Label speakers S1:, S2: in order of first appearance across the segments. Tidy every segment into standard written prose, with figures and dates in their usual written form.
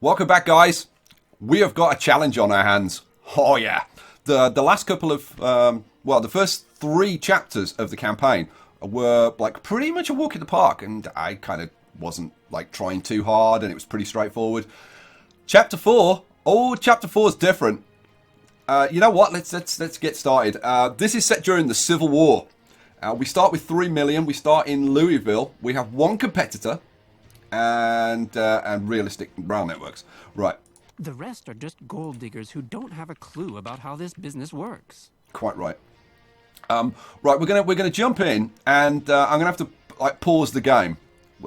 S1: Welcome back, guys. We have got a challenge on our hands. Oh yeah, the last couple of the first 3 chapters of the campaign were like pretty much a walk in the park, and I kind of wasn't like trying too hard, and it was pretty straightforward. Chapter 4, chapter 4 is different. You know what? Let's get started. This is set during the Civil War. We start with 3 million. We start in Louisville. We have 1 competitor, and realistic rail networks. Right.
S2: The rest are just gold diggers who don't have a clue about how this business works.
S1: Quite right. Right, we're gonna jump in, and I'm gonna have to like pause the game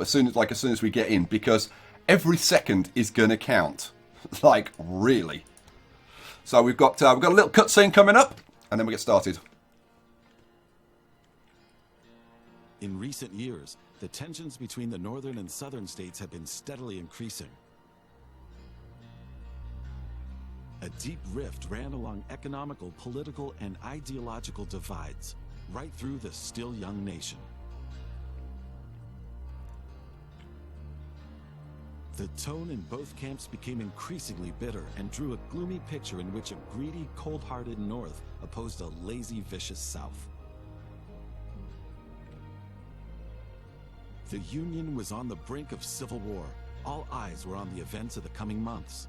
S1: as soon as we get in, because every second is gonna count. Like really. So we've got a little cutscene coming up, and then we get started.
S3: In recent years, the tensions between the northern and southern states have been steadily increasing. A deep rift ran along economical, political, and ideological divides, right through the still young nation. The tone in both camps became increasingly bitter and drew a gloomy picture in which a greedy, cold-hearted North opposed a lazy, vicious South. The Union was on the brink of civil war. All eyes were on the events of the coming months.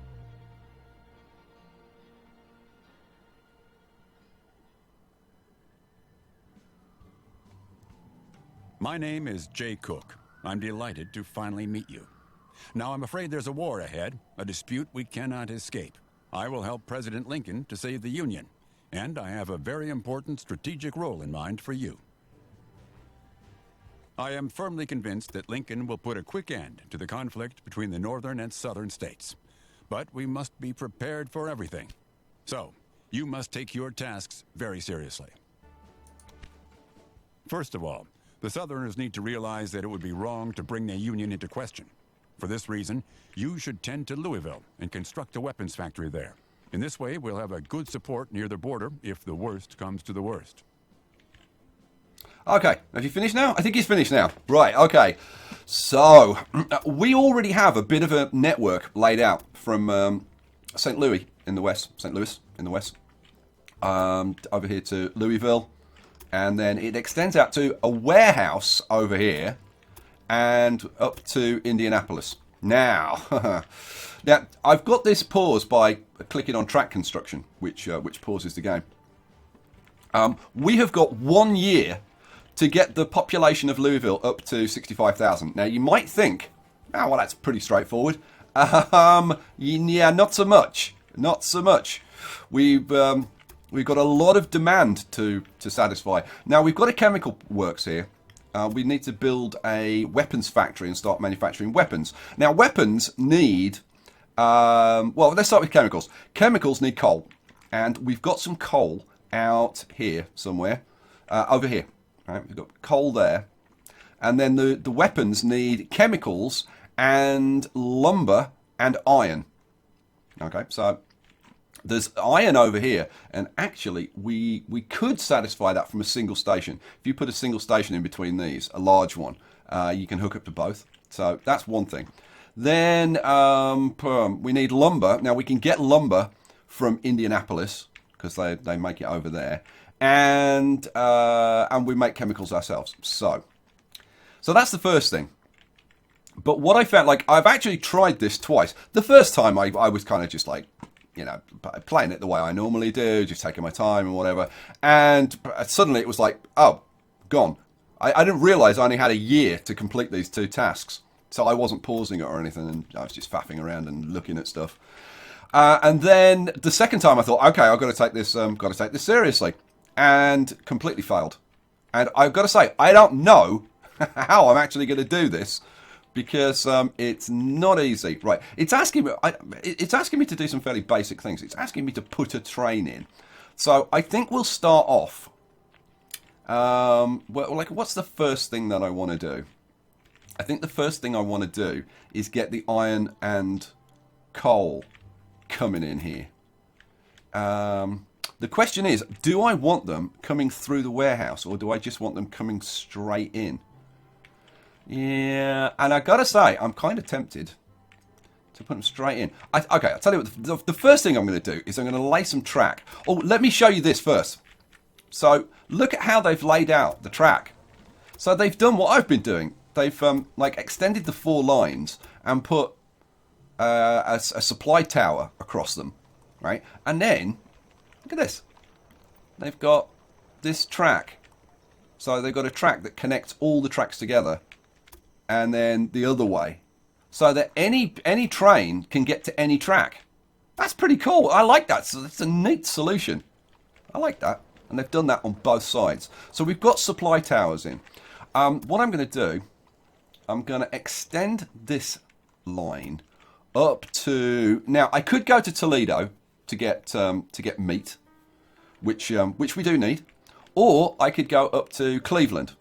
S4: My name is Jay Cook. I'm delighted to finally meet you. Now, I'm afraid there's a war ahead, a dispute we cannot escape. I will help President Lincoln to save the Union, and I have a very important strategic role in mind for you. I am firmly convinced that Lincoln will put a quick end to the conflict between the northern and southern states. But we must be prepared for everything. So, you must take your tasks very seriously. First of all, the Southerners need to realize that it would be wrong to bring the Union into question. For this reason, you should tend to Louisville and construct a weapons factory there. In this way, we'll have a good support near the border if the worst comes to the worst.
S1: Okay, have you finished now? I think he's finished now. Right, okay. So, we already have a bit of a network laid out from St. Louis in the west, over here to Louisville. And then it extends out to a warehouse over here and up to Indianapolis. Now, now I've got this paused by clicking on track construction, which pauses the game. We have got 1 year to get the population of Louisville up to 65,000. Now, you might think, oh, well, that's pretty straightforward. Yeah, not so much. Not so much. We've got a lot of demand to satisfy. Now, we've got a chemical works here. We need to build a weapons factory and start manufacturing weapons. Now, weapons need... well, let's start with chemicals. Chemicals need coal. And we've got some coal out here somewhere. Over here. Right, we've got coal there. And then the weapons need chemicals and lumber and iron. Okay, so... there's iron over here, and actually we could satisfy that from a single station. If you put a single station in between these, a large one, you can hook up to both. So that's one thing. Then we need lumber. Now we can get lumber from Indianapolis because they make it over there, and we make chemicals ourselves. So that's the first thing. But what I found, like I've actually tried this twice. The first time I was kind of just like, you know, playing it the way I normally do, just taking my time and whatever. And suddenly it was like, oh, gone. I didn't realise I only had a year to complete these 2 tasks. So I wasn't pausing it or anything, and I was just faffing around and looking at stuff. And then the second time I thought, okay, I've got to take this seriously. And completely failed. And I've got to say, I don't know how I'm actually going to do this. Because it's not easy. Right, it's asking me to do some fairly basic things. It's asking me to put a train in. So I think we'll start off. Well, like, what's the first thing that I want to do? I think the first thing I want to do is get the iron and coal coming in here. The question is, do I want them coming through the warehouse, or do I just want them coming straight in? Yeah, and I gotta say, I'm kind of tempted to put them straight in. Okay, I'll tell you what, the first thing I'm going to do is I'm going to lay some track. Oh, let me show you this first. So, look at how they've laid out the track. So they've done what I've been doing. They've, like, extended the 4 lines and put a supply tower across them, right? And then, look at this. They've got this track. So they've got a track that connects all the tracks together. And then the other way. So that any train can get to any track. That's pretty cool. I like that. So it's a neat solution. I like that. And they've done that on both sides. So we've got supply towers in. What I'm going to do, I'm going to extend this line up to... Now, I could go to Toledo to get meat, which we do need. Or I could go up to Cleveland.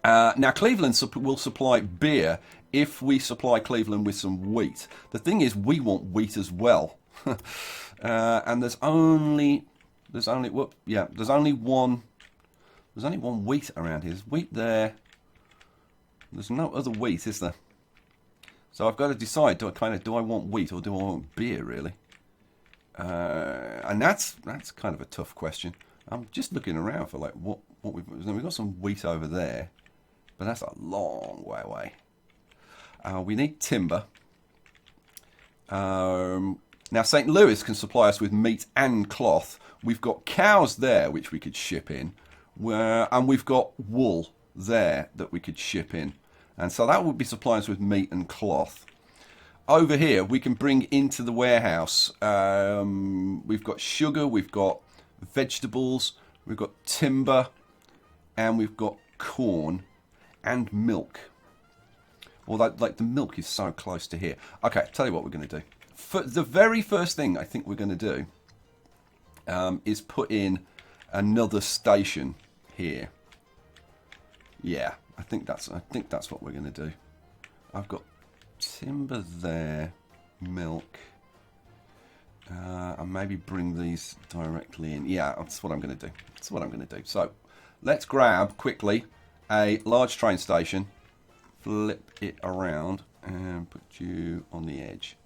S1: Now, Cleveland will supply beer if we supply Cleveland with some wheat. The thing is, we want wheat as well. And there's only one wheat around here. There's wheat there. There's no other wheat, is there? So I've got to decide, do I want wheat or do I want beer, really? And that's kind of a tough question. I'm just looking around for, like, what we've got some wheat over there. But that's a long way away. We need timber. Now, St. Louis can supply us with meat and cloth. We've got cows there, which we could ship in. And we've got wool there that we could ship in. And so that would be supplying us with meat and cloth. Over here, we can bring into the warehouse. We've got sugar, we've got vegetables, we've got timber, and we've got corn. And milk. Although, like, the milk is so close to here. Okay, tell you what we're going to do. The very first thing I think we're going to do is put in another station here. Yeah, I think that's what we're going to do. I've got timber there, milk, and maybe bring these directly in. Yeah, that's what I'm going to do. That's what I'm going to do. So, let's grab quickly a large train station, flip it around, and put you on the edge.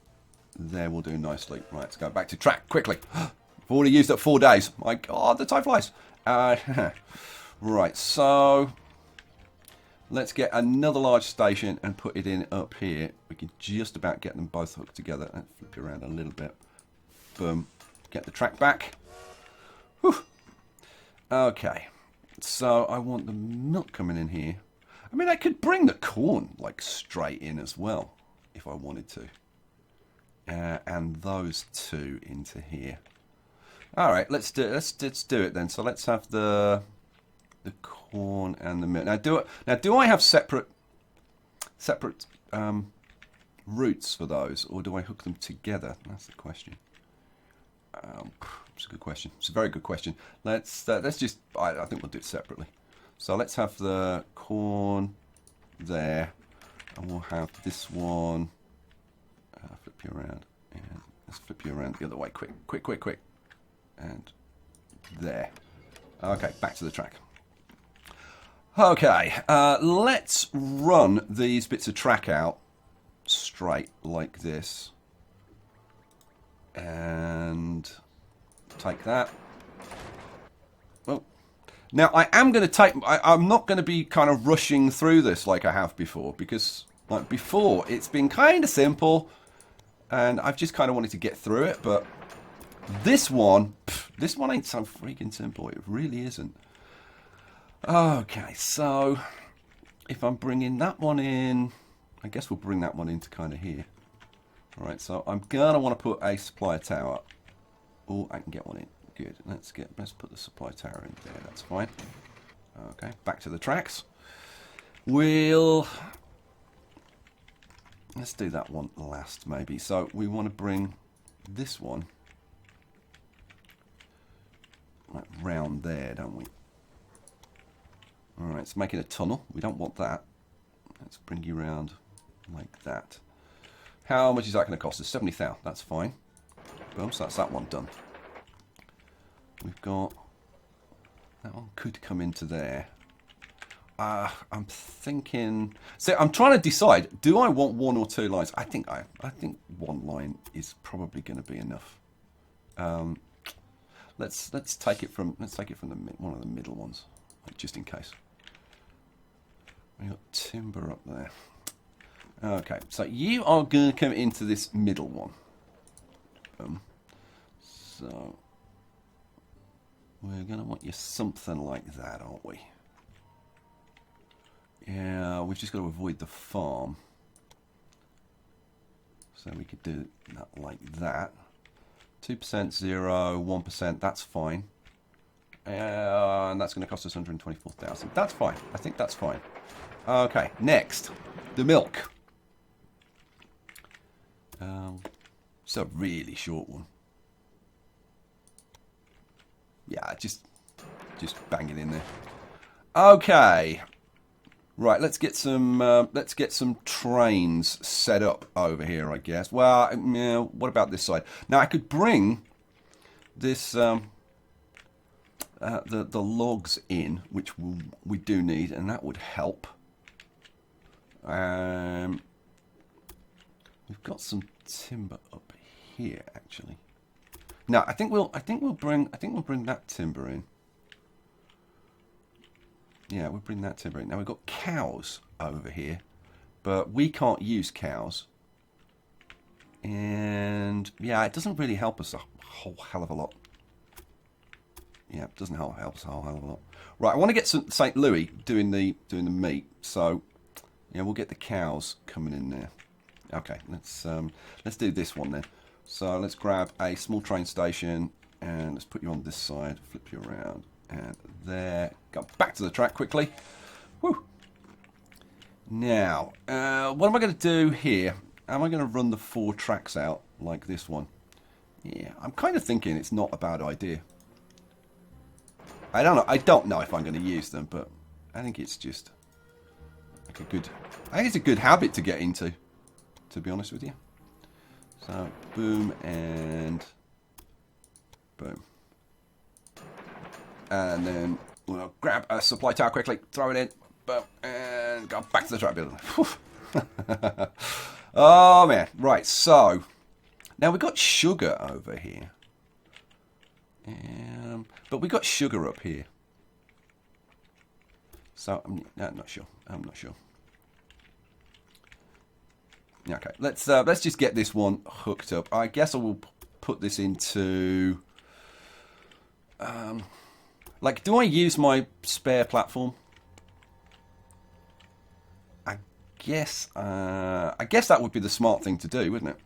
S1: There will do nicely. Right, let's go back to track quickly. I've already used up 4 days. My God, the time flies. Right, so let's get another large station and put it in up here. We can just about get them both hooked together. Let's flip you around a little bit. Boom. Get the track back. Whew. Okay. So I want the milk coming in here. I mean, I could bring the corn, like, straight in as well, if I wanted to. And those two into here. All right, let's do it then. So let's have the corn and the milk. Now do I have separate routes for those, or do I hook them together? That's the question. It's a good question. It's a very good question. Let's just... I think we'll do it separately. So let's have the corn there, and we'll have this one. Flip you around, and let's flip you around the other way. Quick, and there. Okay, back to the track. Okay, let's run these bits of track out straight like this. And take that. Well, now I am going to take... I'm not going to be kind of rushing through this like I have before, because like before it's been kind of simple and I've just kind of wanted to get through it, but this one ain't so freaking simple. It really isn't. Okay, so if I'm bringing that one in, I guess we'll bring that one into kind of here. Alright, so I'm going to want to put a supply tower. Oh, I can get one in. Good. Let's put the supply tower in there. That's fine. Okay, back to the tracks. Let's do that one last, maybe. So we want to bring this one like round there, don't we? Alright, it's making a tunnel. We don't want that. Let's bring you round like that. How much is that going to cost us? 70,000. That's fine. Boom, so that's that one done. We've got... That one could come into there. I'm thinking. So I'm trying to decide. Do I want 1 or 2 lines? I think 1 line is probably going to be enough. Let's take it from one of the middle ones, just in case. We got timber up there. Okay, so you are going to come into this middle one. So we're going to want you something like that, aren't we? Yeah, we've just got to avoid the farm. So we could do that like that. 2%, 0, 1%, that's fine. And that's going to cost us 124,000. That's fine. I think that's fine. Okay, next. The milk. It's a really short one. Yeah, just bang it in there. Okay. Right, let's get some trains set up over here, I guess. Well, yeah, what about this side? Now I could bring this the logs in, which we do need, and that would help. We've got some timber up here, actually. No, I think we'll bring that timber in. Yeah, we'll bring that timber in. Now we've got cows over here, but we can't use cows. And yeah, it doesn't really help us a whole hell of a lot. Yeah, it doesn't help us a whole hell of a lot. Right, I want to get some St. Louis doing the meat, so yeah, we'll get the cows coming in there. Okay, let's do this one then. So let's grab a small train station and let's put you on this side, flip you around, and there. Go back to the track quickly. Woo. Now, what am I going to do here? Am I going to run the 4 tracks out like this one? Yeah, I'm kind of thinking it's not a bad idea. I don't know if I'm going to use them, but I think it's just like I think it's a good habit to get into, to be honest with you. So, boom and boom. And then we'll grab a supply tower quickly, throw it in, boom, and go back to the track builder. Oh, man. Right, so now we've got sugar over here. But we got sugar up here. So, I'm not sure. Okay, let's just get this one hooked up. I guess I will put this into... like, do I use my spare platform? I guess that would be the smart thing to do, wouldn't it?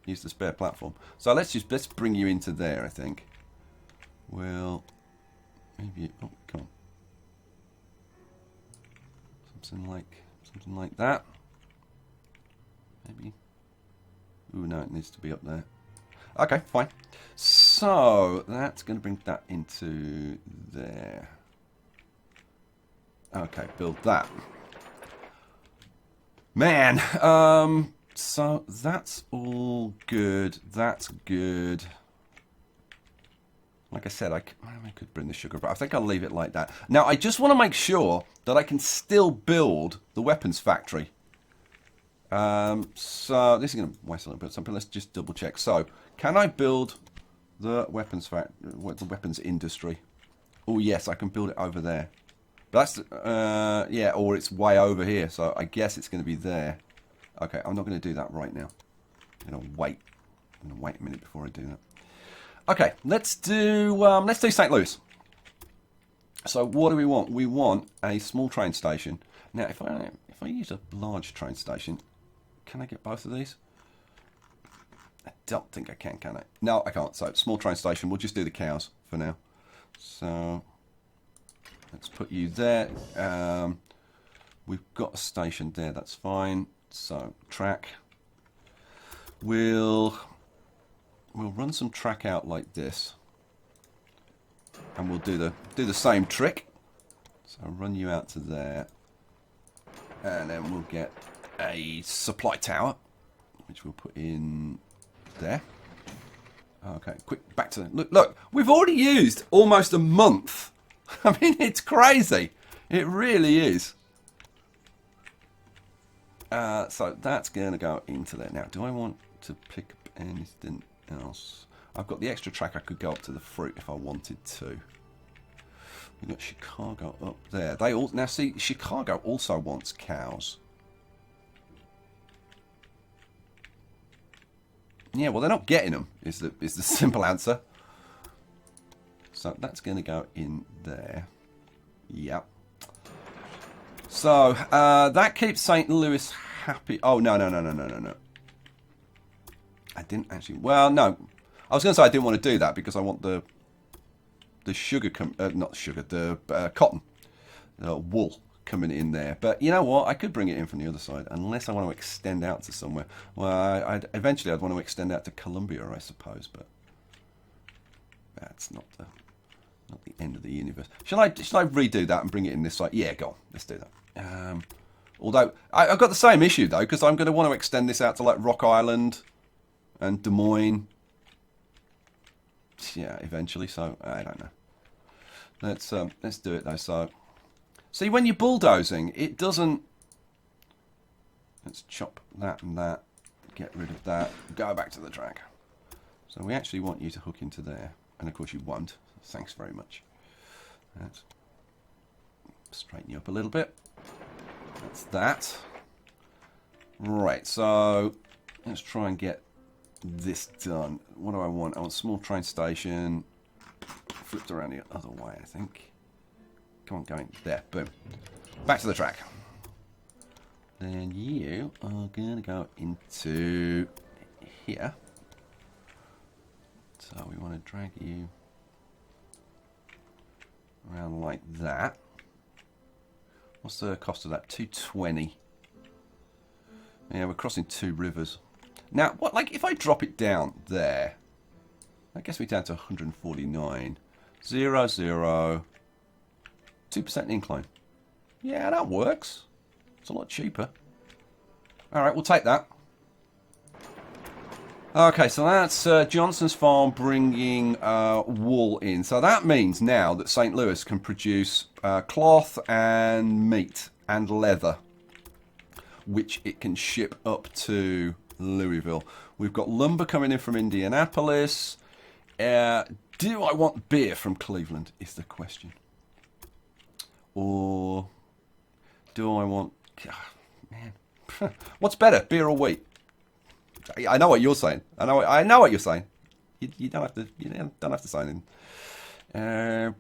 S1: Use the spare platform. So let's bring you into there, I think. Well, maybe... Oh, come on. Something like that. Maybe. Ooh, no, it needs to be up there. Okay, fine. So that's going to bring that into there. Okay, build that. Man, so that's all good. That's good. Like I said, I could bring the sugar, but I think I'll leave it like that. Now, I just want to make sure that I can still build the weapons factory. So this is going to waste a little bit of something. Let's just double check. So, can I build the weapons industry? Oh yes, I can build it over there. But that's yeah, or it's way over here. So I guess it's going to be there. Okay, I'm not going to do that right now. I'm going to wait a minute before I do that. Okay, let's do St. Louis. So what do we want? We want a small train station. Now, if I use a large train station, can I get both of these? I don't think I can I? No, I can't. So small train station. We'll just do the cows for now. So let's put you there. We've got a station there. That's fine. So track. We'll run some track out like this, and we'll do the same trick. So I'll run you out to there, and then we'll get a supply tower, which we'll put in there. Okay, quick, back to look. We've already used almost a month. I mean, it's crazy. It really is. So that's going to go into there. Now, do I want to pick up anything else? I've got the extra track. I could go up to the fruit if I wanted to. We've got Chicago up there. They all now see Chicago also wants cows. Yeah, well, they're not getting them. Is the simple answer. So that's going to go in there. Yep. So that keeps St. Louis happy. Oh no. I didn't actually. Well, no. I was going to say I didn't want to do that because I want the sugar, not sugar, the cotton, wool coming in there. But you know what? I could bring it in from the other side, unless I want to extend out to somewhere. Well, eventually I'd want to extend out to Columbia, I suppose, but that's not the end of the universe. Shall I redo that and bring it in this side? Yeah, go on. Let's do that. Although I've got the same issue though, because I'm going to want to extend this out to like Rock Island and Des Moines. Yeah, eventually. So I don't know. Let's do it though. So see, when you're bulldozing, it doesn't. Let's chop that and that. Get rid of that. Go back to the track. So we actually want you to hook into there, and of course you won't. Thanks very much. Let's straighten you up a little bit. That's that. Right. So let's try and get this done. What do I want? I want a small train station. Flipped around the other way, I think. Come on, going there. Boom. Back to the track. Then you are going to go into here. So we want to drag you around like that. What's the cost of that? 220. Yeah, we're crossing 2 rivers. Now, what? Like, if I drop it down there, that gets me down to 149. 0, 0. 2% incline. Yeah, that works. It's a lot cheaper. All right, we'll take that. Okay, so that's Johnson's Farm bringing wool in. So that means now that St. Louis can produce cloth and meat and leather, which it can ship up to Louisville. We've got lumber coming in from Indianapolis. Do I want beer from Cleveland is the question. Or do I want... Oh, man. What's better, beer or wheat? I know what you're saying. I know what you're saying. You don't have to. You don't have to sign in.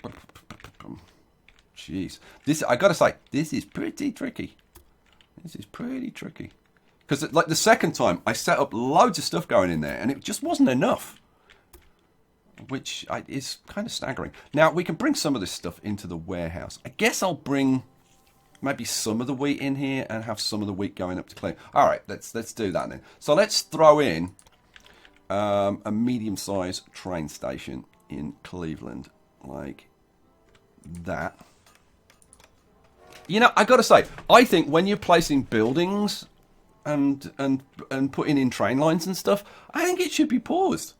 S1: Jeez, this I got to say, this is pretty tricky. This is pretty tricky because, like, the second time I set up loads of stuff going in there, and it just wasn't enough, which is kind of staggering. Now we can bring some of this stuff into the warehouse. I guess I'll bring maybe some of the wheat in here and have some of the wheat going up to Cleveland. All right, let's do that then. So let's throw in a medium-sized train station in Cleveland, like that. You know, I got to say, I think when you're placing buildings and putting in train lines and stuff, I think it should be paused,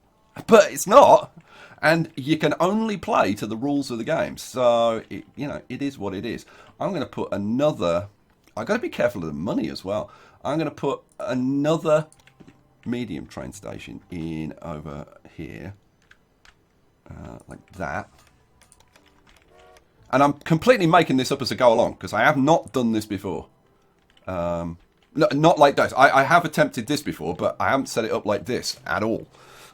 S1: but it's not. And you can only play to the rules of the game. So, it is what it is. I'm going to put another... I've got to be careful of the money as well. I'm going to put another medium train station in over here. Like that. And I'm completely making this up as I go along, because I have not done this before. No, not like this. I have attempted this before, but I haven't set it up like this at all.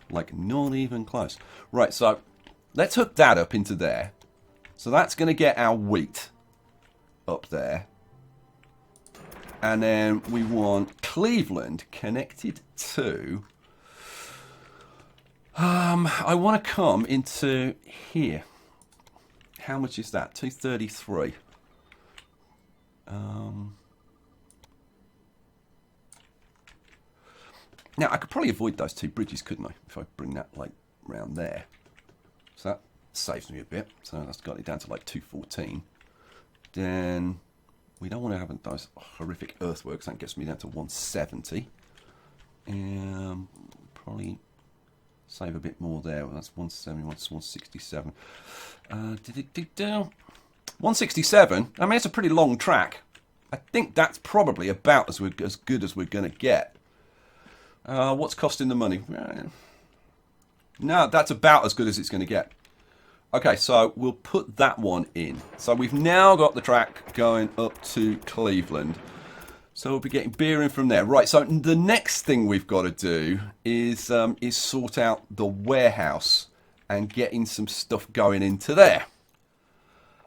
S1: Like, not even close. Right, so let's hook that up into there. So that's going to get our wheat up there. And then we want Cleveland connected to... I want to come into here. How much is that? 233. Now, I could probably avoid those 2 bridges, couldn't I? If I bring that, like, round there. So that saves me a bit. So that's got it down to, like, 214. Then we don't want to have those horrific earthworks. That gets me down to 170. And probably save a bit more there. Well, that's 170, 167. 167. I mean, it's a pretty long track. I think that's probably about as good as we're going to get. What's costing the money? No, that's about as good as it's going to get. Okay, so we'll put that one in. So we've now got the track going up to Cleveland. So we'll be getting beer in from there. Right, so the next thing we've got to do is sort out the warehouse and getting some stuff going into there.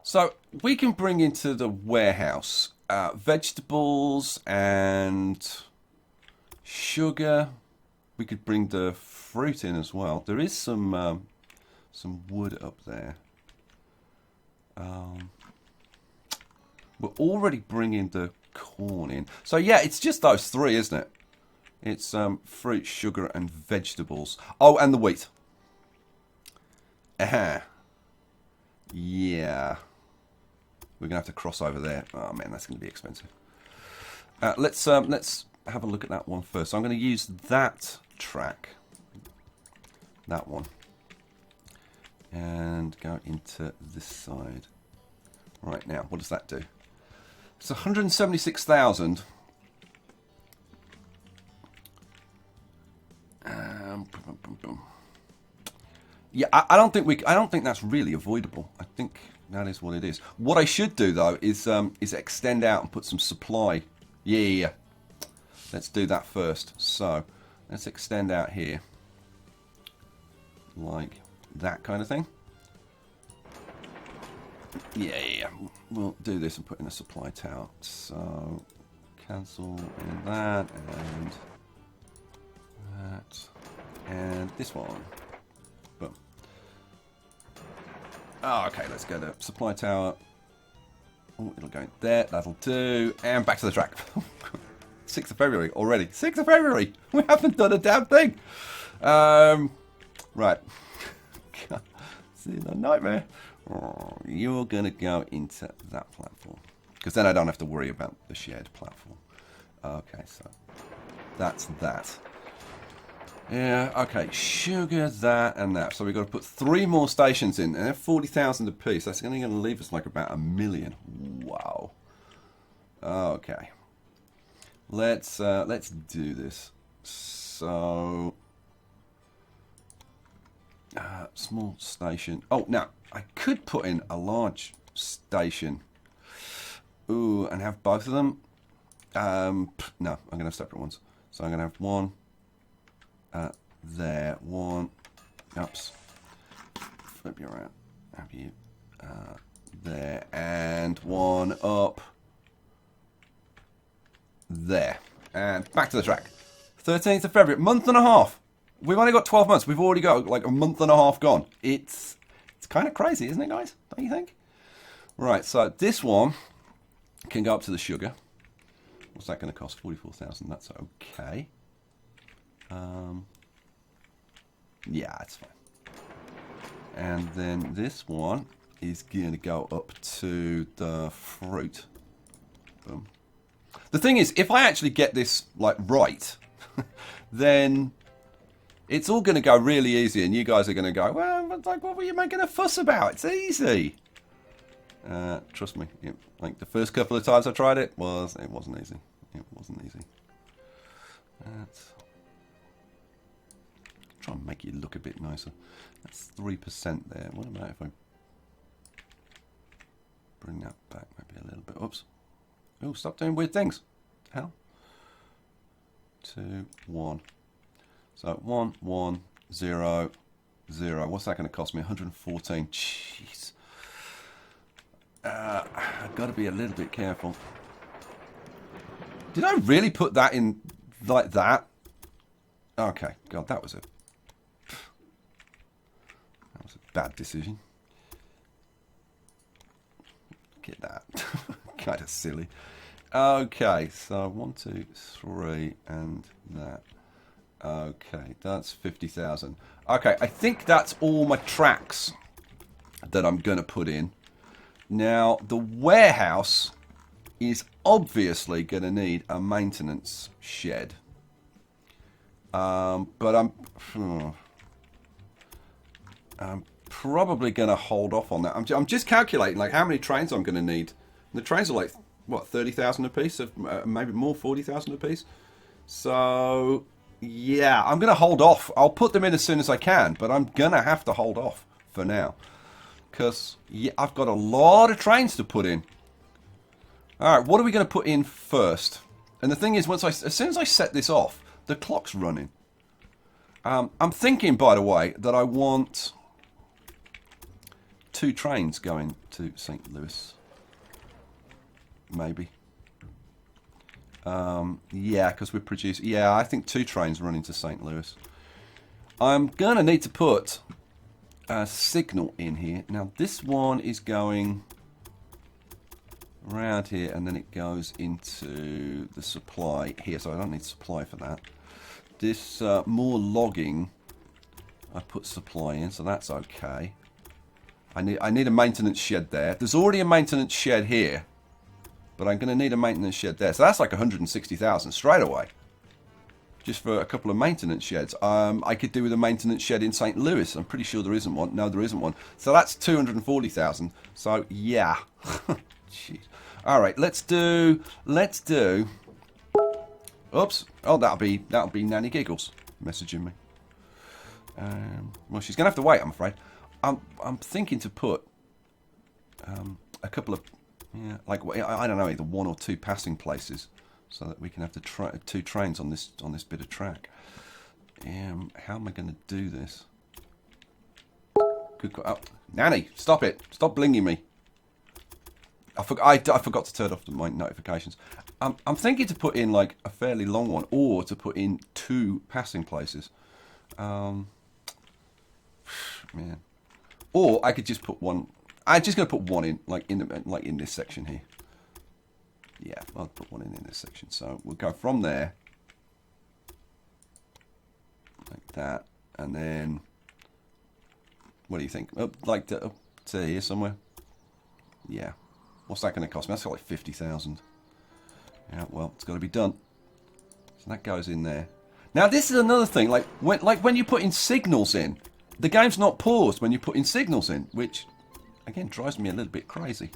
S1: So we can bring into the warehouse vegetables and sugar. We could bring the fruit in as well. There is some wood up there. We're already bringing the corn in. So yeah, it's just those three, isn't it? It's fruit, sugar, and vegetables. Oh, and the wheat. Yeah. We're gonna have to cross over there. Oh man, that's gonna be expensive. Let's have a look at that one first. So I'm gonna use that track. That one. And go into this side. Right now, what does that do? It's 176,000. Yeah, I don't think that's really avoidable. I think that is what it is. What I should do though is extend out and put some supply. Yeah. Let's do that first. So let's extend out here, like that kind of thing. Yeah. We'll do this and put in a supply tower. So cancel in that and that and this one. Boom. Oh, okay, let's go to supply tower. Oh, it'll go there. That'll do. And back to the track. 6th of February already. 6th of February. We haven't done a damn thing. Right. It's a nightmare. Oh, you're going to go into that platform. Because then I don't have to worry about the shared platform. Okay, so that's that. Yeah, okay. Sugar, that, and that. So we've got to put 3 more stations in. And they're 40,000 apiece. That's going to leave us like about 1 million. Wow. Okay. Let's do this. So small station. Oh, now I could put in a large station. Ooh, and have both of them. No, I'm gonna have separate ones. So I'm gonna have one there, one. Oops. Flip you around. Have you there, and one up there. And back to the track. 13th of February, month and a half. We've only got 12 months. We've already got like a month and a half gone. It's kind of crazy, isn't it, guys? Don't you think? Right, so this one can go up to the sugar. What's that going to cost? 44,000. That's okay. Yeah, it's fine. And then this one is going to go up to the fruit. Boom. The thing is, if I actually get this like right, then it's all going to go really easy, and you guys are going to go, well, like, what were you making a fuss about? It's easy. Trust me, like the first couple of times I tried it wasn't easy. It wasn't easy. Let's try and make it look a bit nicer. That's 3% there. What about if I bring that back maybe a little bit? Oops. Oh, stop doing weird things. Hell. 2, 1. So 1, 1, 0, 0. What's that going to cost me? 114. Jeez. I've got to be a little bit careful. Did I really put that in like that? Okay. God, that was a bad decision. Get that. Kind of silly. Okay, so 1, 2, 3, and that. Okay, that's 50,000. Okay, I think that's all my tracks that I'm going to put in. Now, the warehouse is obviously going to need a maintenance shed. But I'm probably going to hold off on that. I'm just calculating like how many trains I'm going to need. The trains are like what, 30,000 apiece, maybe more, 40,000 apiece. So yeah, I'm going to hold off. I'll put them in as soon as I can, but I'm going to have to hold off for now because yeah, I've got a lot of trains to put in. All right, what are we going to put in first? And the thing is, as soon as I set this off, the clock's running. I'm thinking, by the way, that I want 2 trains going to St. Louis. Maybe. Yeah, because we're producing... Yeah, I think 2 trains running to St. Louis. I'm going to need to put a signal in here. Now, this one is going around here, and then it goes into the supply here, so I don't need supply for that. This more logging, I put supply in, so that's okay. I need a maintenance shed there. There's already a maintenance shed here, but I'm going to need a maintenance shed there. So that's like 160,000 straight away, just for a couple of maintenance sheds. I could do with a maintenance shed in St. Louis. I'm pretty sure there isn't one. No, there isn't one. So that's 240,000. So yeah. Jeez. All right, let's do. Oops. Oh, that'll be Nanny Giggles messaging me. Well, she's gonna have to wait, I'm afraid. I'm thinking to put a couple of like I don't know, either 1 or 2 passing places, so that we can have 2 trains on this bit of track. How am I going to do this? Good. Oh, Nanny, stop it! Stop blinging me. I forgot to turn off my notifications. I'm thinking to put in like a fairly long one, or to put in 2 passing places. Man, or I could just put one. I'm just going to put one in, like in this section here. Yeah, I'll put one in this section. So we'll go from there, like that, and then what do you think? Up to here somewhere. Yeah. What's that going to cost me? That's got like 50,000. Yeah, well, it's got to be done. So that goes in there. Now, this is another thing. Like when you put in signals in, the game's not paused when you put in signals in, which, again, drives me a little bit crazy.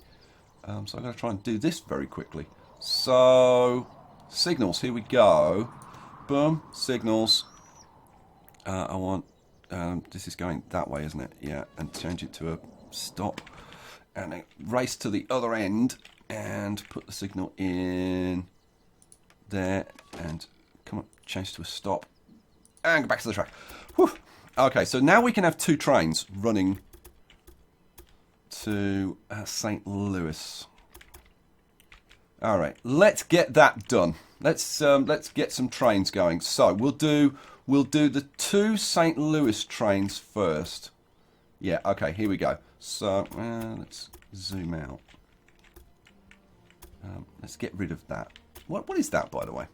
S1: So I'm going to try and do this very quickly. So, signals. Here we go. Boom. Signals. I want... this is going that way, isn't it? Yeah, and change it to a stop. And then race to the other end and put the signal in there and come up, change to a stop and go back to the track. Whew. Okay, so now we can have 2 trains running to St. Louis. All right, let's get that done. Let's get some trains going. So we'll do the 2 St. Louis trains first. Yeah, okay, here we go. So, let's zoom out. Let's get rid of that. What is that, by the way?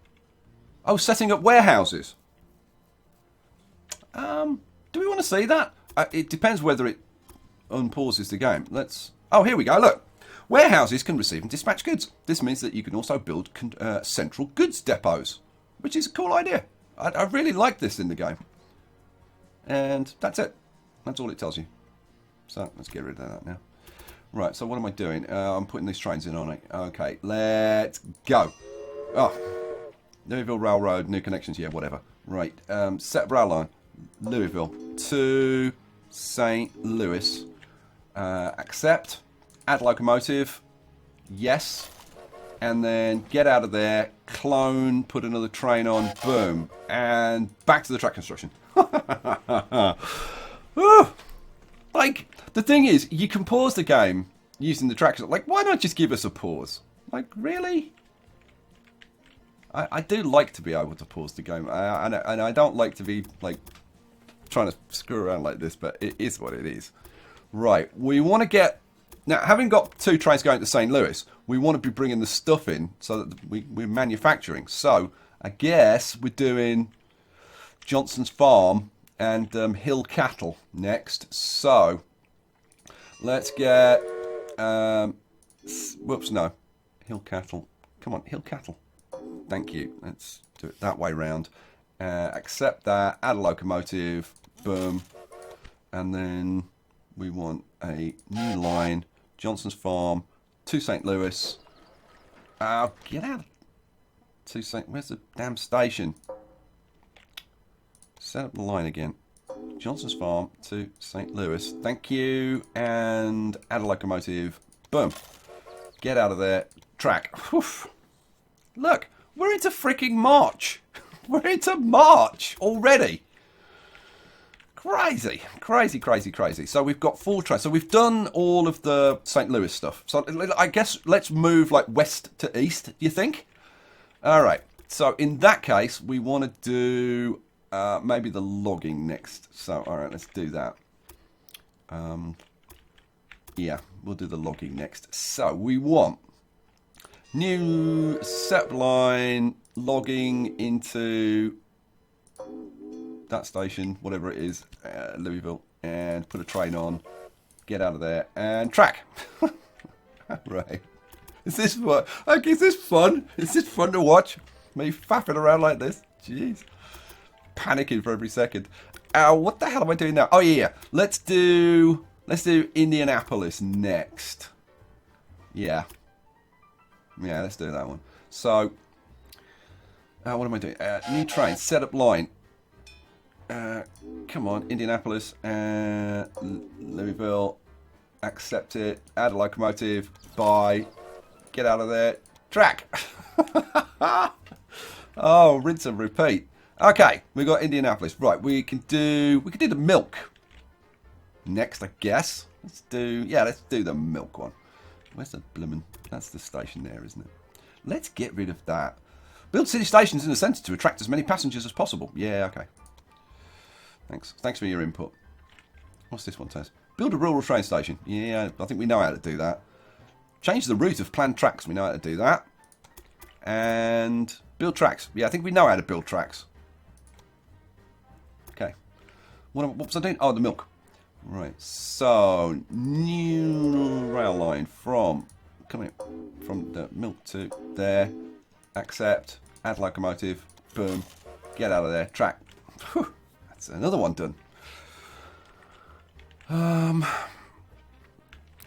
S1: Oh, setting up warehouses. Do we want to see that? It depends whether it unpauses the game. Oh, here we go, look. Warehouses can receive and dispatch goods. This means that you can also build central goods depots, which is a cool idea. I really like this in the game. And that's it. That's all it tells you. So let's get rid of that now. Right, so what am I doing? I'm putting these trains in, aren't I? Okay, let's go. Oh, Louisville Railroad, new connections, yeah, whatever. Right, set rail line, Louisville to St. Louis. Accept, add locomotive, yes, and then get out of there, clone, put another train on, boom, and back to the track construction. Like, the thing is, you can pause the game using the tracks. Like, why not just give us a pause? Like, really? I do like to be able to pause the game. And I don't like to be, like, trying to screw around like this, but it is what it is. Right, we want to get... Now, having got 2 trains going to St. Louis, we want to be bringing the stuff in so that we're manufacturing. So, I guess we're doing Johnson's Farm and Hill Cattle next. So let's get whoops, no, Hill Cattle. Come on, Hill Cattle. Thank you. Let's do it that way round. Accept that, add a locomotive, boom, and then we want a new line, Johnson's Farm to St. Louis. Oh, get out. To St. Where's the damn station? Set up the line again. Johnson's Farm to St. Louis. Thank you. And add a locomotive. Boom. Get out of there. Track. Whew. Look, we're into freaking March. We're into March already. Crazy. Crazy, crazy, crazy. So we've got 4 trains. So we've done all of the St. Louis stuff. So I guess let's move like west to east, do you think? All right. So in that case, we want to do maybe the logging next. So, all right, let's do that. Yeah, we'll do the logging next. So we want new set line logging into that station, whatever it is, Louisville, and put a train on, get out of there, and track. Right. Is this what? Like, is this fun? Is this fun to watch? Me faffing around like this? Jeez. Panicking for every second. What the hell am I doing now? Oh yeah. Let's do Indianapolis next. Yeah. Yeah, let's do that one. So, what am I doing? New train, set up line. Come on, Indianapolis, Louisville, accept it, add a locomotive, buy, get out of there, track. Oh, rinse and repeat. Okay, we got Indianapolis. Right, we can do the milk next, I guess. Let's do the milk one. Where's the bloomin'? That's the station there, isn't it? Let's get rid of that. Build city stations in the centre to attract as many passengers as possible. Yeah, okay. Thanks for your input. What's this one, Tess? Build a rural train station. Yeah, I think we know how to do that. Change the route of planned tracks. We know how to do that. And build tracks. Yeah, I think we know how to build tracks. Okay. What was I doing? Oh, the milk. Right. So, new rail line from the milk to there. Accept. Add locomotive. Boom. Get out of there. Track. Whew. That's another one done.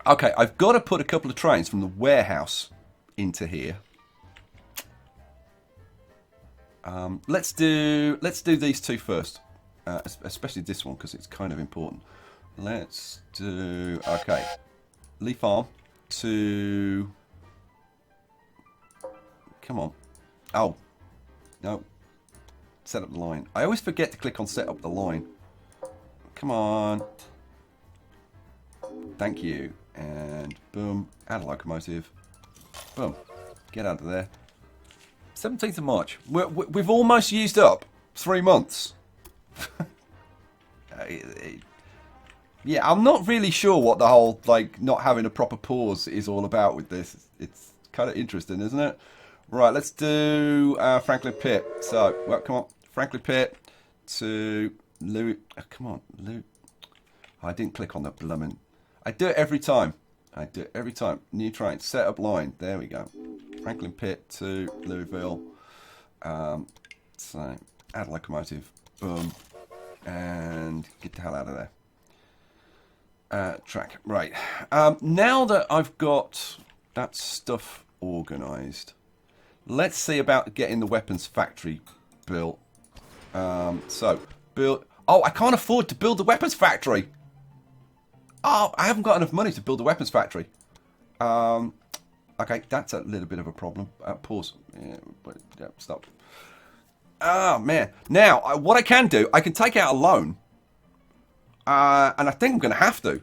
S1: Okay, I've got to put a couple of trains from the warehouse into here. Let's do these two first, especially this one because it's kind of important. Let's do Lee Farm to. Come on. Oh, no. Set up the line. I always forget to click on set up the line. Come on. Thank you. And boom. Add a locomotive. Boom. Get out of there. 17th of March. We've almost used up 3 months. Yeah, I'm not really sure what the whole, like, not having a proper pause is all about with this. It's kind of interesting, isn't it? Right, let's do Franklin Pitt. So, well, come on. Franklin Pitt to Louis. Oh, come on, Louis. I didn't click on the bloomin'. I do it every time. New train. Set up line. There we go. Franklin Pitt to Louisville. So, add locomotive. Boom. And get the hell out of there. Track. Right. Now that I've got that stuff organised, let's see about getting the weapons factory built. So, build... Oh, I can't afford to build the weapons factory! Oh, I haven't got enough money to build a weapons factory. Okay, that's a little bit of a problem. Pause. Yeah, stop. Oh, man. Now, what I can do, I can take out a loan. And I think I'm going to have to.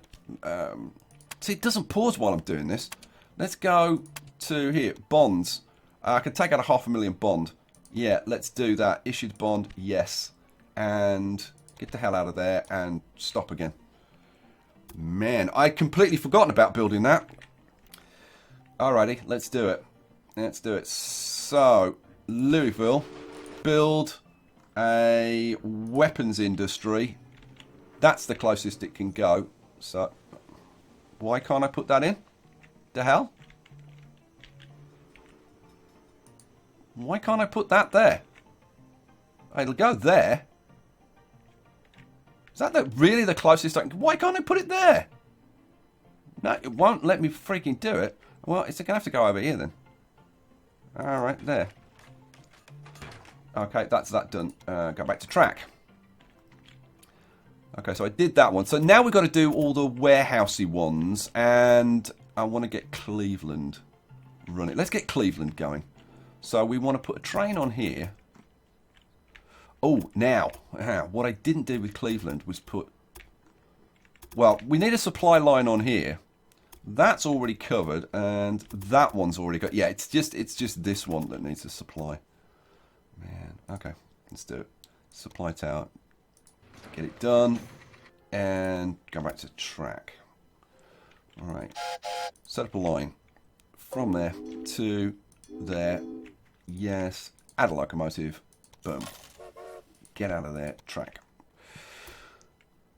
S1: See, it doesn't pause while I'm doing this. Let's go to here. Bonds. I can take out a $500,000 bond. Yeah, let's do that. Issued bond, yes. And get the hell out of there and stop again. Man, I'd completely forgotten about building that. Alrighty, let's do it. Let's do it. So, Louisville, build a weapons industry. That's the closest it can go. So, why can't I put that in? The hell? Why can't I put that there? It'll go there. Is that really the closest I can... Why can't I put it there? No, it won't let me freaking do it. Well, it's going to have to go over here then. All right, there. Okay, that's that done. Go back to track. Okay, so I did that one. So now we've got to do all the warehousey ones, and I want to get Cleveland running. Let's get Cleveland going. So we want to put a train on here. Oh, now, what I didn't do with Cleveland was put... Well, we need a supply line on here. That's already covered, and that one's already got... Yeah, it's just this one that needs a supply. Man, okay, let's do it. Supply tower. Get it done, and go back to track. All right, set up a line from there to there. Yes, add a locomotive. Boom. Get out of there. Track.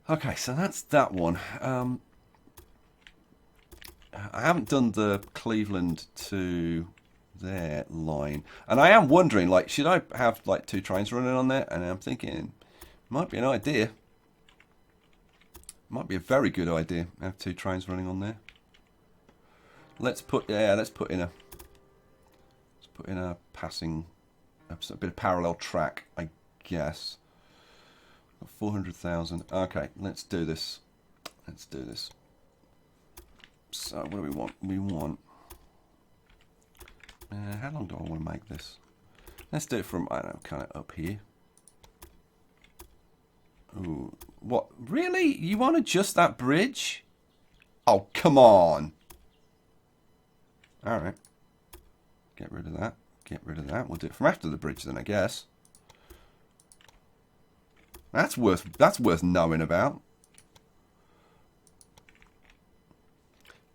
S1: Okay, so that's that one. I haven't done the Cleveland to their line, and I am wondering, like, should I have like 2 trains running on there? And I'm thinking, might be an idea. Might be a very good idea. Have 2 trains running on there. Let's put in a passing, a bit of parallel track, I guess. 400,000. Okay, let's do this. Let's do this. So what do we want? We want... how long do I want to make this? Let's do it from, I don't know, kind of up here. Ooh, what? Really? You want to adjust that bridge? Oh, come on. Alright. Get rid of that. Get rid of that. We'll do it from after the bridge then, I guess. That's worth knowing about.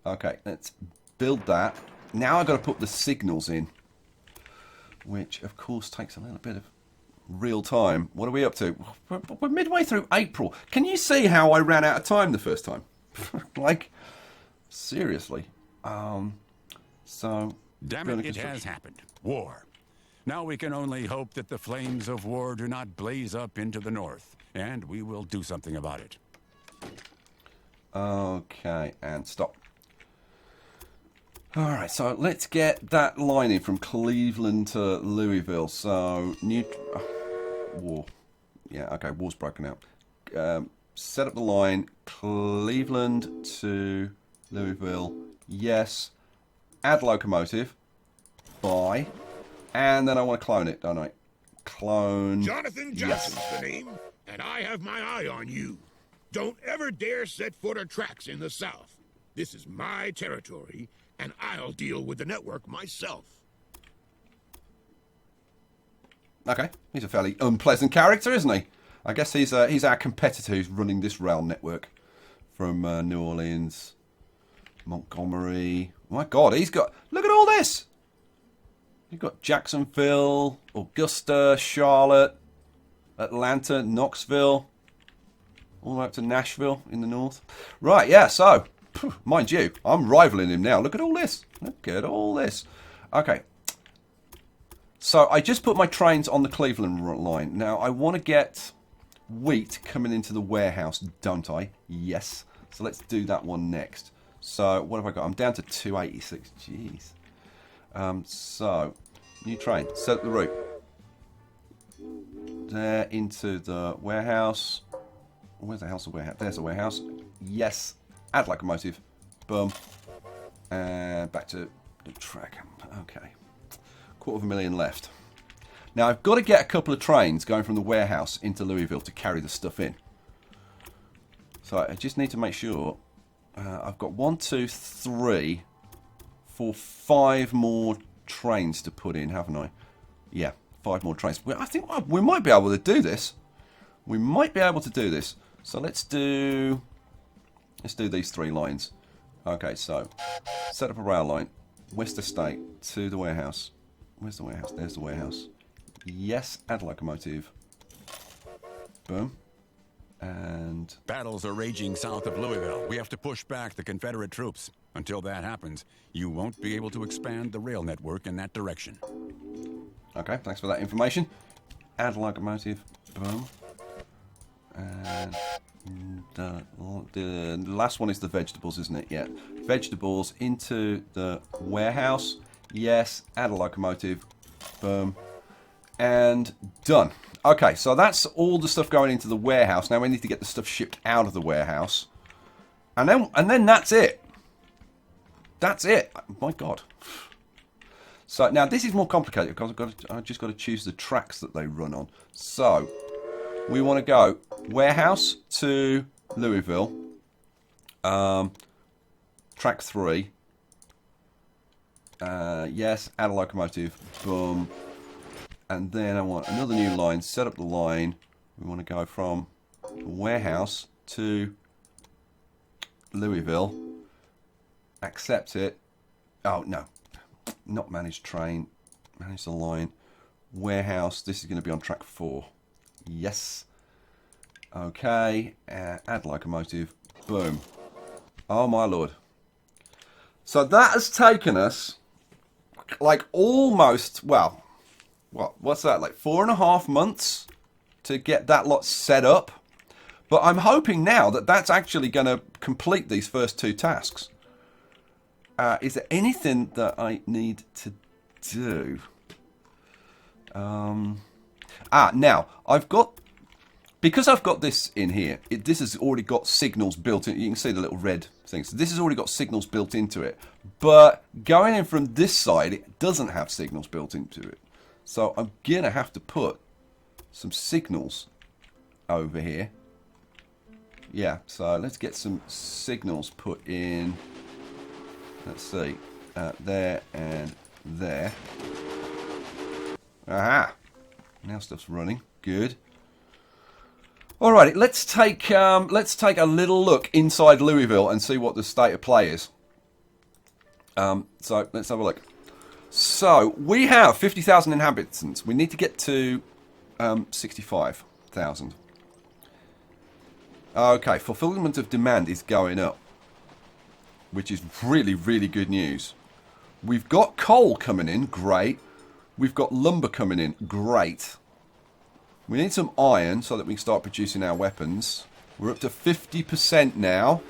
S1: Okay, let's build that. Now I've got to put the signals in, which of course takes a little bit of real time. What are we up to? We're midway through April. Can you see how I ran out of time the first time? Like, seriously. So,
S4: damn it, it has happened. War. Now we can only hope that the flames of war do not blaze up into the north, and we will do something about it.
S1: Okay, and stop. Alright, so let's get that line in from Cleveland to Louisville. So, war. Yeah, okay, war's broken out. Set up the line, Cleveland to Louisville. Yes. Add locomotive. Bye. And then I want to clone it, don't I? Clone.
S5: Jonathan Johnson's the name, and I have my eye on you. Don't ever dare set foot or tracks in the South. This is my territory, and I'll deal with the network myself.
S1: Okay, he's a fairly unpleasant character, isn't he? I guess he's our competitor who's running this rail network from New Orleans, Montgomery. My God, he's got... Look at all this! You've got Jacksonville, Augusta, Charlotte, Atlanta, Knoxville, all the way up to Nashville in the north. Right, yeah, so, mind you, I'm rivaling him now. Look at all this. Look at all this. Okay. So I just put my trains on the Cleveland line. Now, I want to get wheat coming into the warehouse, don't I? Yes. So let's do that one next. So, what have I got? I'm down to 286. Jeez. So, new train. Set up the route. There, into the warehouse. Where's the house of warehouse? There's the warehouse. Yes. Add locomotive. Boom. And back to the track. Okay. 250,000 left. Now, I've got to get a couple of trains going from the warehouse into Louisville to carry the stuff in. So, I just need to make sure... I've got 1, 2, 3... 4, 5 more trains to put in, haven't I? Yeah, 5 more trains. I think we might be able to do this. We might be able to do this. So let's do these 3 lines. Okay, so set up a rail line. West Estate to the warehouse. Where's the warehouse? There's the warehouse. Yes, add locomotive. Boom. And...
S4: Battles are raging south of Louisville. We have to push back the Confederate troops. Until that happens, you won't be able to expand the rail network in that direction.
S1: Okay, thanks for that information. Add locomotive. Boom. And the last one is the vegetables, isn't it? Yeah. Vegetables into the warehouse. Yes, add a locomotive. Boom. And done. Okay, so that's all the stuff going into the warehouse. Now we need to get the stuff shipped out of the warehouse. And then that's it. That's it. My God. So now this is more complicated because I've just got to choose the tracks that they run on. So we want to go warehouse to Louisville. Track 3. Yes, add a locomotive. Boom. And then I want another new line. Set up the line. We want to go from the warehouse to Louisville. Accept it. Oh, no. Not manage train. Manage the line. Warehouse. This is going to be on track 4. Yes. Okay. Add locomotive. Boom. Oh, my Lord. So that has taken us like almost, well, what's that, like 4.5 months to get that lot set up. But I'm hoping now that that's actually going to complete these first 2 tasks. Is there anything that I need to do? Now, because I've got this in here, this has already got signals built in. You can see the little red things. So this has already got signals built into it. But going in from this side, it doesn't have signals built into it. So I'm going to have to put some signals over here. Yeah, so let's get some signals put in. Let's see. There and there. Aha! Now stuff's running. Good. Alrighty, let's take a little look inside Louisville and see what the state of play is. So let's have a look. So we have 50,000 inhabitants. We need to get to 65,000. Okay, fulfillment of demand is going up, which is really, really good news. We've got coal coming in, great. We've got lumber coming in, great. We need some iron so that we can start producing our weapons. We're up to 50% now.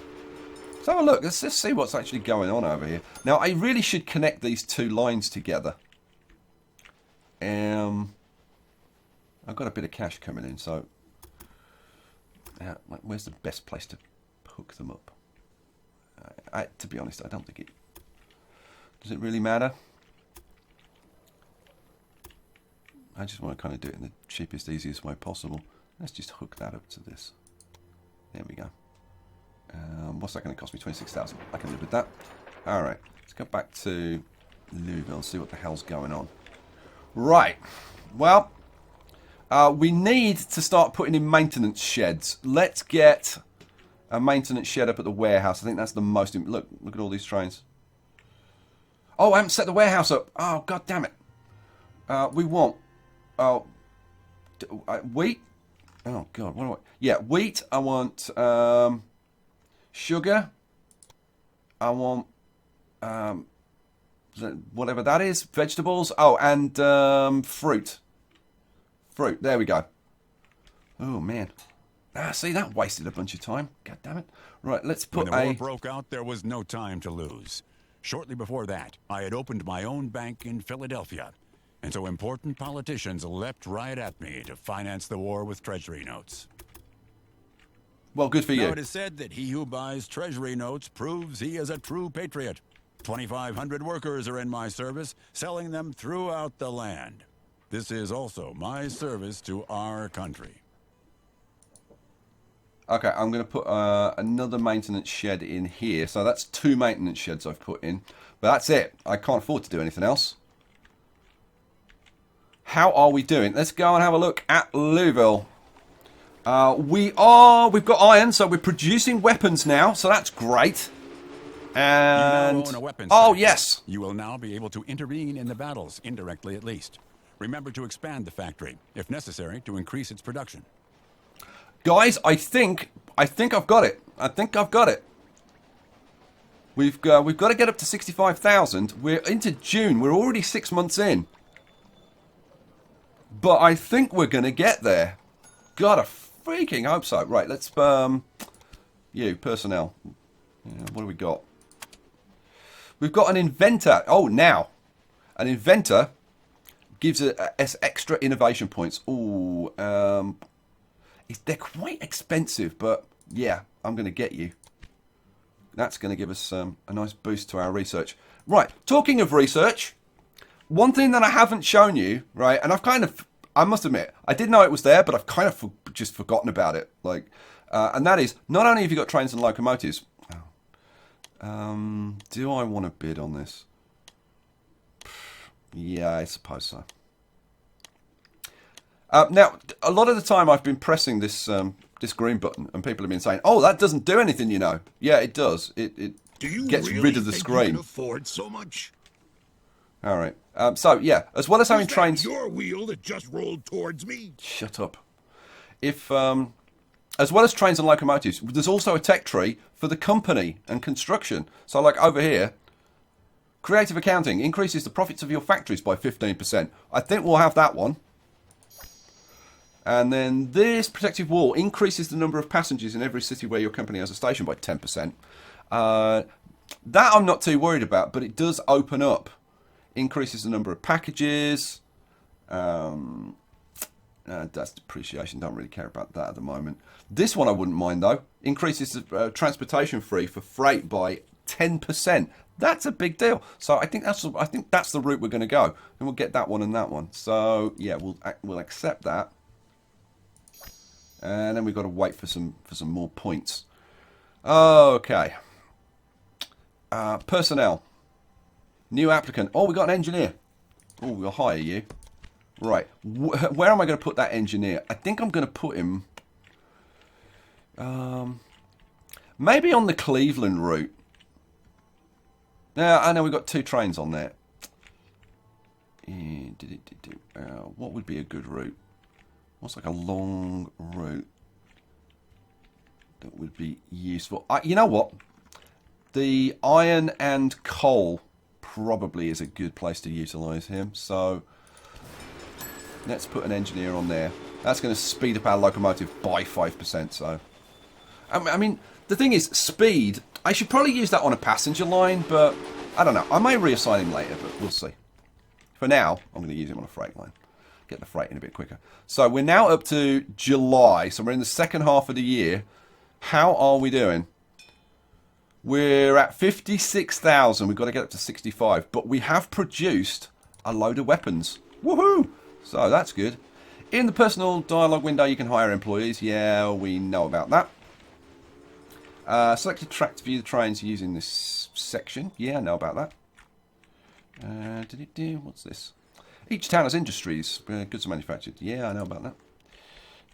S1: Let's have a look. Let's just see what's actually going on over here. Now, I really should connect these 2 lines together. I've got a bit of cash coming in, so... where's the best place to hook them up? To be honest, I don't think it... Does it really matter? I just want to kind of do it in the cheapest, easiest way possible. Let's just hook that up to this. There we go. What's that going to cost me? 26,000. I can live with that. Alright, let's go back to Louisville and see what the hell's going on. Right. Well, we need to start putting in maintenance sheds. Let's get a maintenance shed up at the warehouse. I think that's the most... Look at all these trains. Oh, I haven't set the warehouse up. Oh, god damn it. We want... Oh, wheat. Oh god, what do I? Yeah, wheat. I want sugar. I want whatever that is. Vegetables. Oh, and fruit. Fruit. There we go. Oh man. See, that wasted a bunch of time. God damn it. Right, let's put
S4: When the war broke out, there was no time to lose. Shortly before that, I had opened my own bank in Philadelphia. And so important politicians leapt right at me to finance the war with treasury notes.
S1: Well, good for you.
S4: Now it is said that he who buys treasury notes proves he is a true patriot. 2,500 workers are in my service, selling them throughout the land. This is also my service to our country.
S1: Okay, I'm going to put another maintenance shed in here. So that's 2 maintenance sheds I've put in. But that's it. I can't afford to do anything else. How are we doing? Let's go and have a look at Louisville. We've got iron, so we're producing weapons now, so that's great. And
S4: you now own a weapons
S1: oh
S4: factory.
S1: Yes,
S4: you will now be able to intervene in the battles, indirectly at least. Remember to expand the factory, if necessary, to increase its production.
S1: guys, I think I've got it. I think I've got it. We've got to get up to 65,000. We're into June. We're already 6 months in. But I think we're going to get there. God, I freaking hope so. Right, let's, personnel. Yeah, what do we got? We've got an inventor. Oh, now. An Inventor gives us extra innovation points. Ooh, they're quite expensive, but yeah, I'm going to get you. That's going to give us a nice boost to our research. Right, talking of research, one thing that I haven't shown you, right, and I must admit, I did know it was there, but I've kind of just forgotten about it. Like, and that is, not only have you got trains and locomotives, do I want to bid on this? Yeah, I suppose so. Now, a lot of the time I've been pressing this this green button, and people have been saying, "Oh, that doesn't do anything, you know." Yeah, it does. It
S5: Do you
S1: gets
S5: really
S1: rid of the
S5: think
S1: screen.
S5: You can afford so much?
S1: All right. So yeah, as well as having
S5: Was that
S1: trains.
S5: your wheel that just rolled towards me?
S1: Shut up. If as well as trains and locomotives, there's also a tech tree for the company and construction. So like over here, creative accounting increases the profits of your factories by 15%. I think we'll have that one. And then this protective wall increases the number of passengers in every city where your company has a station by 10%. That I'm not too worried about, but it does open up. Increases the number of packages. That's depreciation. Don't really care about that at the moment. This one I wouldn't mind though. Increases the transportation fee for freight by 10%. That's a big deal. So I think that's the route we're going to go, and we'll get that one and that one. So yeah, we'll accept that. And then we've got to wait for some more points. Okay. Personnel. New applicant. Oh, we got an engineer. Oh, we'll hire you. Right. Where am I going to put that engineer? I think I'm going to put him... maybe on the Cleveland route. Now, I know we've got 2 trains on there. What would be a good route? What's like a long route that would be useful? You know what? The iron and coal probably is a good place to utilise him. So let's put an engineer on there. That's going to speed up our locomotive by 5%. So I mean, the thing is, speed. I should probably use that on a passenger line, but I don't know. I may reassign him later, but we'll see. For now, I'm going to use him on a freight line. Get the freight in a bit quicker. So we're now up to July. So we're in the second half of the year. How are we doing? We're at 56,000. We've got to get up to 65. But we have produced a load of weapons. Woohoo! So that's good. In the personal dialogue window, you can hire employees. Yeah, we know about that. Select a track to view the trains using this section. Yeah, I know about that. What's this? Each town has industries. Goods are manufactured. Yeah, I know about that.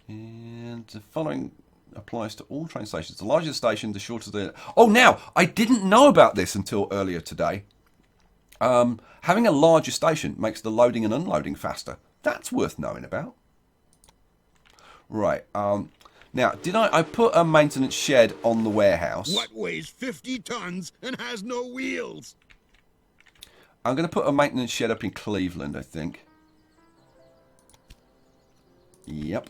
S1: And the following applies to all train stations. The larger the station, the shorter the... Oh, now, I didn't know about this until earlier today. Having a larger station makes the loading and unloading faster. That's worth knowing about. Right. Now, did I put a maintenance shed on the warehouse?
S5: What weighs 50 tons and has no wheels?
S1: I'm going to put a maintenance shed up in Cleveland, I think. Yep.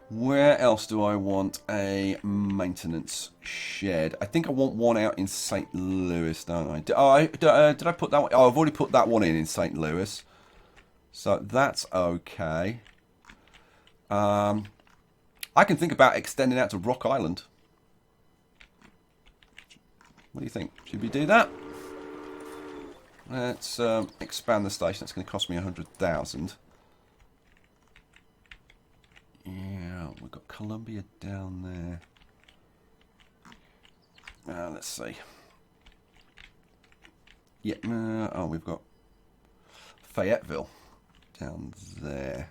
S1: Where else do I want a maintenance shed? I think I want one out in St. Louis, don't I? Did I put that one? Oh, I've already put that one in St. Louis. So that's okay. I can think about extending out to Rock Island. What do you think? Should we do that? Let's expand the station. That's going to cost me 100,000. Yeah, we've got Columbia down there. Let's see. Yeah, oh, we've got Fayetteville down there.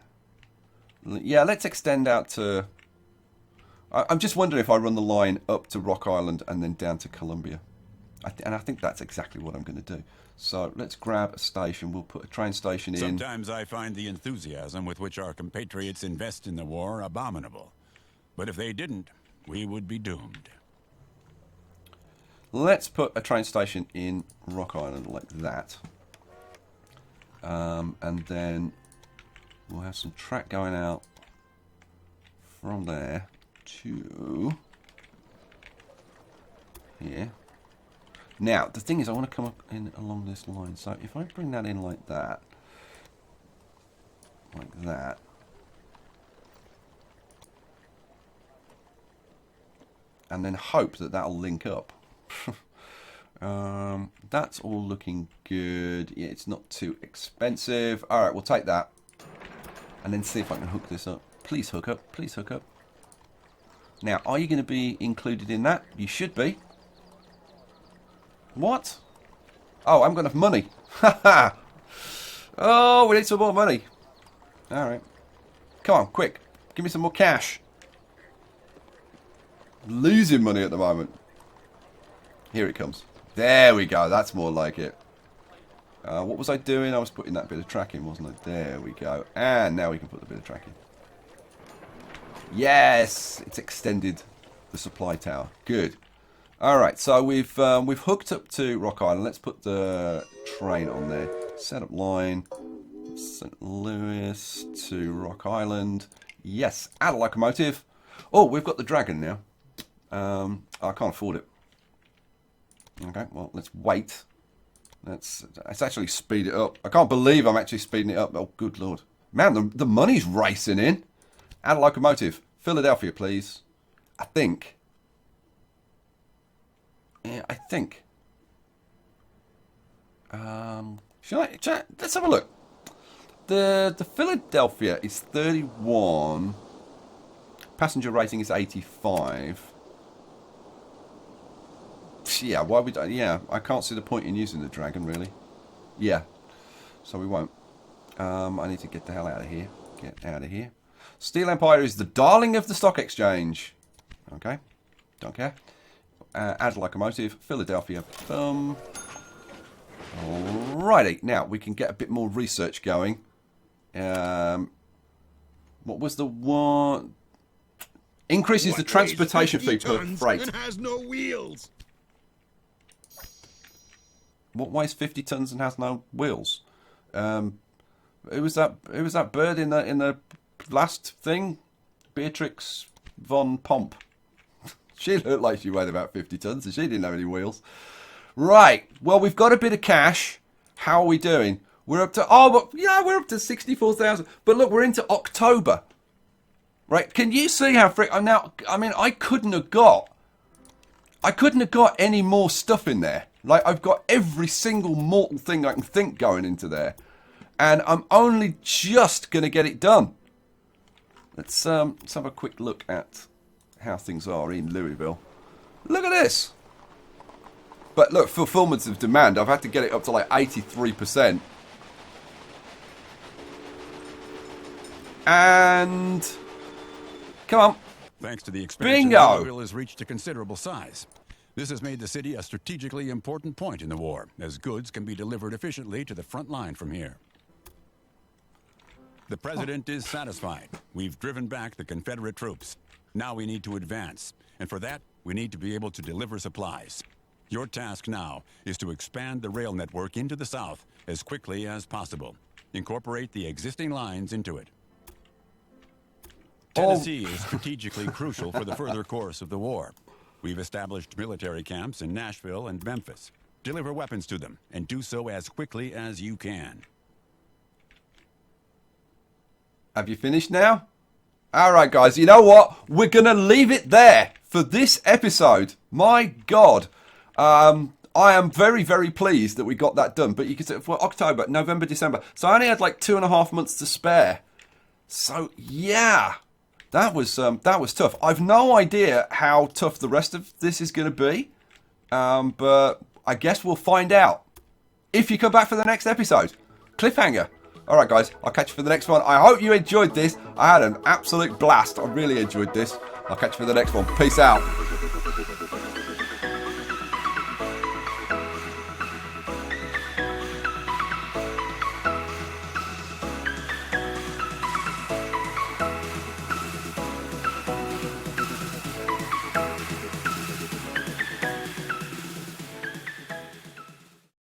S1: Yeah, let's extend out to... I'm just wondering if I run the line up to Rock Island and then down to Columbia. And I think that's exactly what I'm going to do. So let's grab a station. We'll put a train station in.
S4: Sometimes I find the enthusiasm with which our compatriots invest in the war abominable. But if they didn't, we would be doomed.
S1: Let's put a train station in Rock Island like that. And then we'll have some track going out from there to here. Now, the thing is, I want to come up in along this line. So if I bring that in like that, and then hope that that'll link up. That's all looking good. Yeah, it's not too expensive. All right, we'll take that. And then see if I can hook this up. Please hook up. Please hook up. Now, are you going to be included in that? You should be. What? Oh, I haven't got enough money. Haha. Oh, we need some more money. All right. Come on, quick. Give me some more cash. Losing money at the moment. Here it comes. There we go. That's more like it. What was I doing? I was putting that bit of track in, wasn't I? There we go. And now we can put the bit of track in. Yes! It's extended the supply tower. Good. Alright, so we've hooked up to Rock Island. Let's put the train on there. Set up line. St. Louis to Rock Island. Yes, add a locomotive. Oh, we've got the dragon now. I can't afford it. Okay, well, let's wait. Let's actually speed it up. I can't believe I'm actually speeding it up. Oh, good lord. Man, the money's racing in. Add a locomotive. Philadelphia, please. I think. Yeah, I think. Let's have a look. The Philadelphia is 31. Passenger rating is 85. Yeah, why would I? Yeah, I can't see the point in using the dragon, really. Yeah, so we won't. I need to get the hell out of here. Get out of here. Steel Empire is the darling of the stock exchange. Okay, don't care. Add locomotive, Philadelphia. Alrighty, now we can get a bit more research going. What was the one? Increases the transportation fee per freight.
S5: And has no wheels.
S1: What weighs 50 tons and has no wheels? Who was that bird in the last thing? Beatrix von Pomp. She looked like she weighed about 50 tons and she didn't have any wheels. Right. Well, we've got a bit of cash. How are we doing? We're up to we're up to 64,000. But look, we're into October. Right? Can you see how now? I mean, I couldn't have got any more stuff in there. Like, I've got every single mortal thing I can think going into there. And I'm only just going to get it done. Let's have a quick look at how things are in Louisville. Look at this. But look, fulfillment of demand, I've had to get it up to like 83%. And come on.
S4: Thanks to the expansion,
S1: Bingo!
S4: Louisville has reached a considerable size. This has made the city a strategically important point in the war, as goods can be delivered efficiently to the front line from here. The president is satisfied. We've driven back the Confederate troops. Now we need to advance, and for that, we need to be able to deliver supplies. Your task now is to expand the rail network into the south as quickly as possible. Incorporate the existing lines into it. Tennessee is strategically crucial for the further course of the war. We've established military camps in Nashville and Memphis. Deliver weapons to them, and do so as quickly as you can.
S1: Have you finished now? Alright guys, you know what? We're going to leave it there for this episode. My God. I am very, very pleased that we got that done. But you can see for October, November, December. So I only had like 2.5 months to spare. So yeah. That was tough. I've no idea how tough the rest of this is going to be, but I guess we'll find out if you come back for the next episode. Cliffhanger. All right, guys, I'll catch you for the next one. I hope you enjoyed this. I had an absolute blast. I really enjoyed this. I'll catch you for the next one. Peace out.